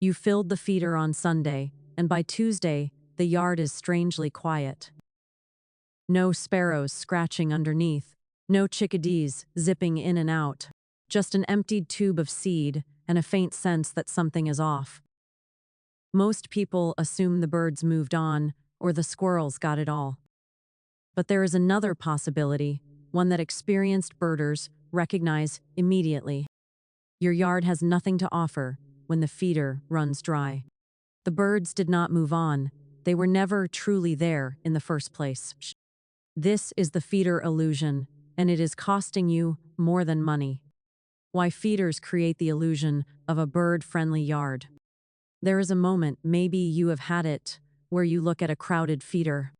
You filled the feeder on Sunday, and by Tuesday, the yard is strangely quiet. No sparrows scratching underneath, no chickadees zipping in and out, just an emptied tube of seed and a faint sense that something is off. Most people assume the birds moved on or the squirrels got it all. But there is another possibility, one that experienced birders recognize immediately. Your yard has nothing to offer when the feeder runs dry. The birds did not move on. They were never truly there in the first place. This is the feeder illusion, and it is costing you more than money. Why feeders create the illusion of a bird-friendly yard. There is a moment, maybe you have had it, where you look at a crowded feeder.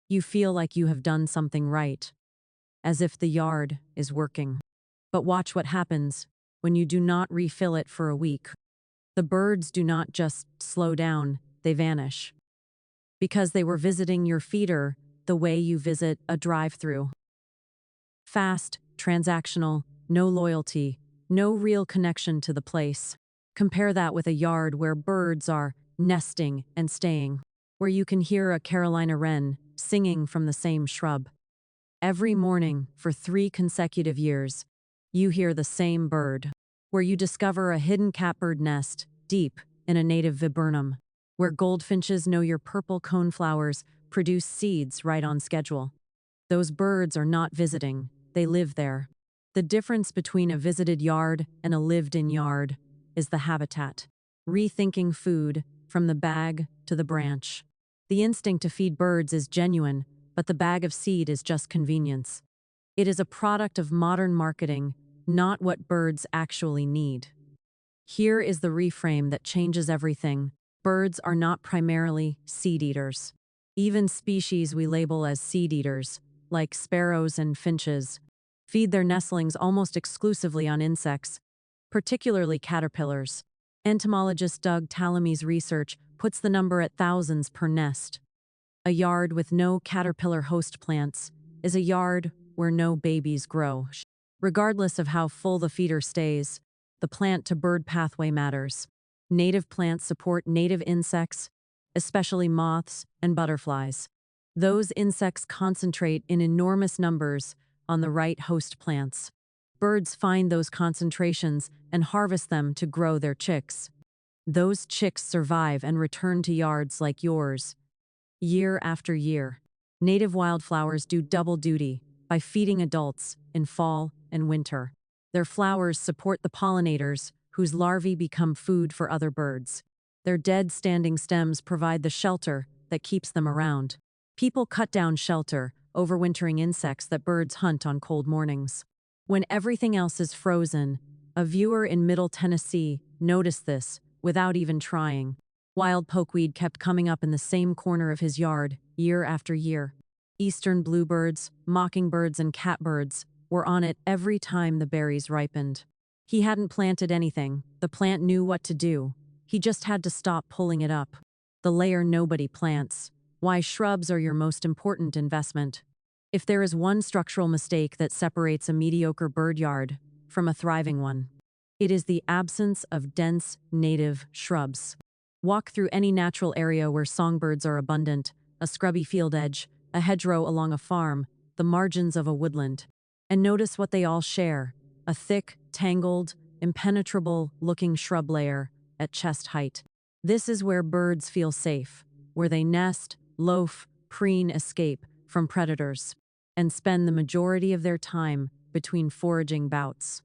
You feel like you have done something right, as if the yard is working. But watch what happens when you do not refill it for a week. The birds do not just slow down, they vanish. Because they were visiting your feeder the way you visit a drive-thru. Fast, transactional, no loyalty, no real connection to the place. Compare that with a yard where birds are nesting and staying, where you can hear a Carolina wren singing from the same shrub. Every morning for 3 consecutive years, you hear the same bird, where you discover a hidden catbird nest deep in a native viburnum, where goldfinches know your purple coneflowers produce seeds right on schedule. Those birds are not visiting, they live there. The difference between a visited yard and a lived-in yard is the habitat. Rethinking food from the bag to the branch. The instinct to feed birds is genuine, but the bag of seed is just convenience. It is a product of modern marketing, not what birds actually need. Here is the reframe that changes everything. Birds are not primarily seed eaters. Even species we label as seed eaters, like sparrows and finches, feed their nestlings almost exclusively on insects, particularly caterpillars. Entomologist Doug Tallamy's research puts the number at thousands per nest. A yard with no caterpillar host plants is a yard where no babies grow. Regardless of how full the feeder stays, the plant-to-bird pathway matters. Native plants support native insects, especially moths and butterflies. Those insects concentrate in enormous numbers on the right host plants. Birds find those concentrations and harvest them to grow their chicks. Those chicks survive and return to yards like yours, year after year. Native wildflowers do double duty by feeding adults in fall and winter. Their flowers support the pollinators, whose larvae become food for other birds. Their dead standing stems provide the shelter that keeps them around. People cut down shelter, overwintering insects that birds hunt on cold mornings. When everything else is frozen, a viewer in Middle Tennessee noticed this without even trying. Wild pokeweed kept coming up in the same corner of his yard, year after year. Eastern bluebirds, mockingbirds, and catbirds were on it every time the berries ripened. He hadn't planted anything. The plant knew what to do. He just had to stop pulling it up. The layer nobody plants. Why shrubs are your most important investment. If there is one structural mistake that separates a mediocre bird yard from a thriving one, it is the absence of dense, native shrubs. Walk through any natural area where songbirds are abundant, a scrubby field edge, a hedgerow along a farm, the margins of a woodland, and notice what they all share: a thick, tangled, impenetrable-looking shrub layer at chest height. This is where birds feel safe, where they nest, loaf, preen, escape from predators, and spend the majority of their time between foraging bouts.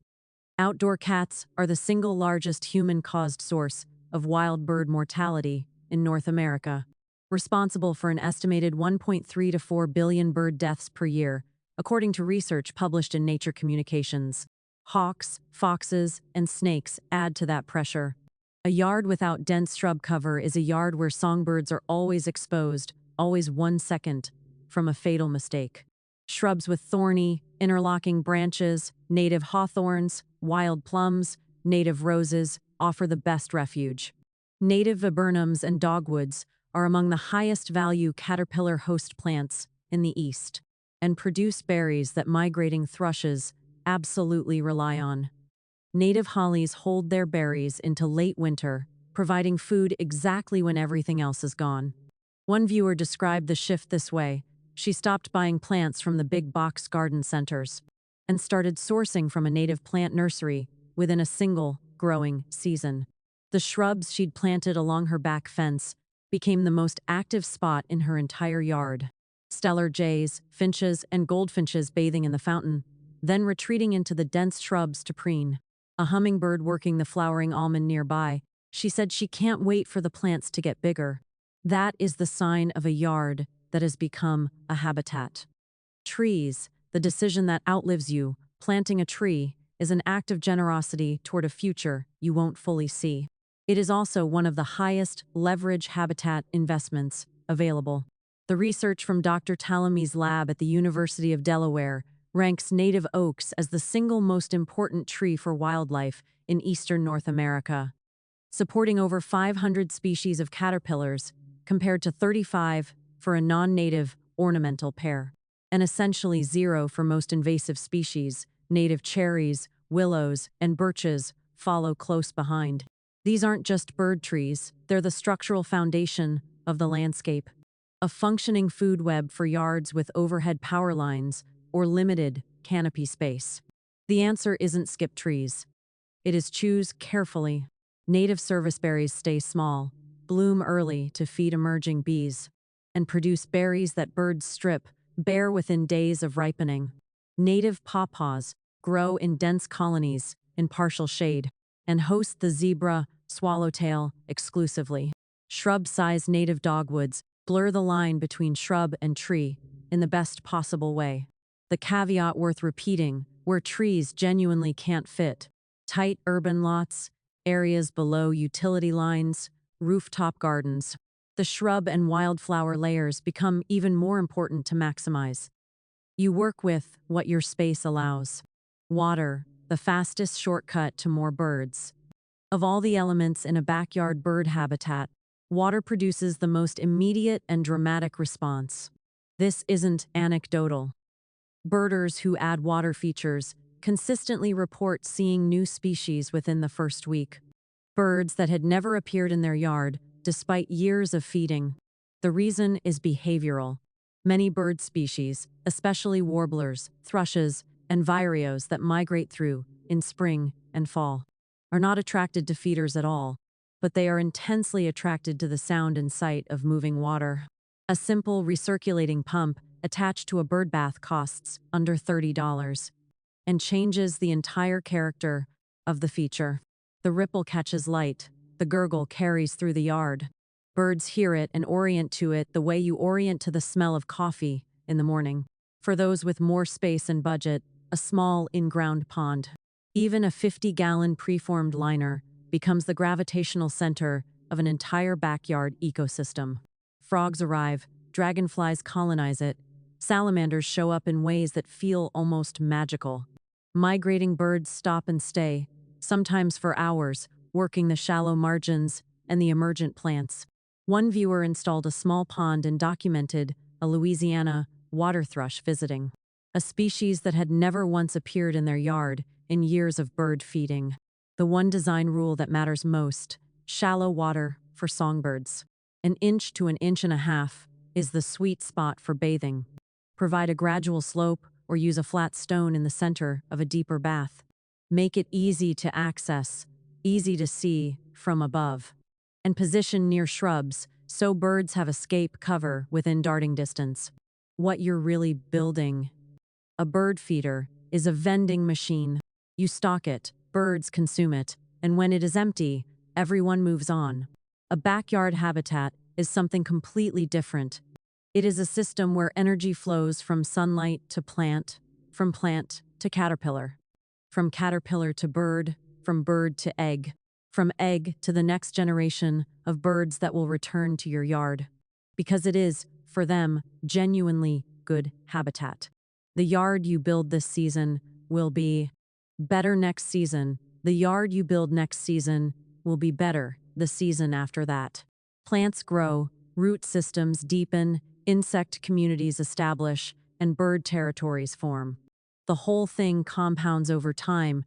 Outdoor cats are the single largest human-caused source of wild bird mortality in North America, responsible for an estimated 1.3 to 4 billion bird deaths per year, according to research published in Nature Communications. Hawks, foxes, and snakes add to that pressure. A yard without dense shrub cover is a yard where songbirds are always exposed, always 1 second from a fatal mistake. Shrubs with thorny, interlocking branches, native hawthorns, wild plums, native roses offer the best refuge. Native viburnums and dogwoods are among the highest value caterpillar host plants in the East and produce berries that migrating thrushes absolutely rely on. Native hollies hold their berries into late winter providing food exactly when everything else is gone. One viewer described the shift this way: she stopped buying plants from the big box garden centers and started sourcing from a native plant nursery within a single growing season. The shrubs she'd planted along her back fence became the most active spot in her entire yard. Stellar jays, finches, and goldfinches bathing in the fountain, then retreating into the dense shrubs to preen. A hummingbird working the flowering almond nearby. She said she can't wait for the plants to get bigger. That is the sign of a yard that has become a habitat. Trees, the decision that outlives you. Planting a tree is an act of generosity toward a future you won't fully see. It is also one of the highest leverage habitat investments available. The research from Dr. Talamy's lab at the University of Delaware ranks native oaks as the single most important tree for wildlife in eastern North America, supporting over 500 species of caterpillars compared to 35 for a non-native ornamental pear, and essentially zero for most invasive species. Native cherries, willows, and birches follow close behind. These aren't just bird trees, they're the structural foundation of the landscape. A functioning food web for yards with overhead power lines or limited canopy space. The answer isn't skip trees. It is choose carefully. Native serviceberries stay small, bloom early to feed emerging bees, and produce berries that birds strip bare within days of ripening. Native pawpaws grow in dense colonies in partial shade and host the zebra, swallowtail exclusively. Shrub-sized native dogwoods blur the line between shrub and tree in the best possible way. The caveat worth repeating: where trees genuinely can't fit, tight urban lots, areas below utility lines, rooftop gardens, the shrub and wildflower layers become even more important to maximize. You work with what your space allows. Water, the fastest shortcut to more birds. Of all the elements in a backyard bird habitat, water produces the most immediate and dramatic response. This isn't anecdotal. Birders who add water features consistently report seeing new species within the first week. Birds that had never appeared in their yard, despite years of feeding. The reason is behavioral. Many bird species, especially warblers, thrushes, and vireos that migrate through in spring and fall, are not attracted to feeders at all, but they are intensely attracted to the sound and sight of moving water. A simple recirculating pump attached to a bird bath costs under $30 and changes the entire character of the feature. The ripple catches light, the gurgle carries through the yard. Birds hear it and orient to it the way you orient to the smell of coffee in the morning. For those with more space and budget, a small in-ground pond. Even a 50-gallon preformed liner becomes the gravitational center of an entire backyard ecosystem. Frogs arrive, dragonflies colonize it, salamanders show up in ways that feel almost magical. Migrating birds stop and stay, sometimes for hours, working the shallow margins and the emergent plants. One viewer installed a small pond and documented a Louisiana water thrush visiting, a species that had never once appeared in their yard in years of bird feeding. The one design rule that matters most: shallow water for songbirds. 1 to 1.5 inches is the sweet spot for bathing. Provide a gradual slope or use a flat stone in the center of a deeper bath. Make it easy to access, easy to see from above, and position near shrubs so birds have escape cover within darting distance. What you're really building. A bird feeder is a vending machine. You stock it, birds consume it, and when it is empty, everyone moves on. A backyard habitat is something completely different. It is a system where energy flows from sunlight to plant, from plant to caterpillar, from caterpillar to bird, from bird to egg, from egg to the next generation of birds that will return to your yard. Because it is, for them, genuinely good habitat. The yard you build this season will be better next season. The yard you build next season will be better the season after that. Plants grow, root systems deepen, insect communities establish, and bird territories form. The whole thing compounds over time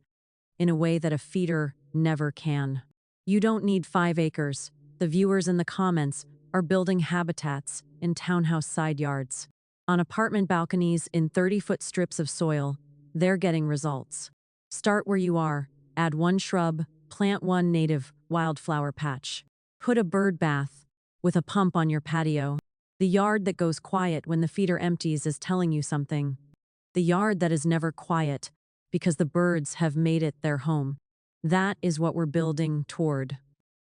in a way that a feeder never can. You don't need 5 acres. The viewers in the comments are building habitats in townhouse side yards. On apartment balconies in 30-foot strips of soil, they're getting results. Start where you are, add 1 shrub, plant 1 native wildflower patch. Put a bird bath with a pump on your patio. The yard that goes quiet when the feeder empties is telling you something. The yard that is never quiet because the birds have made it their home. That is what we're building toward.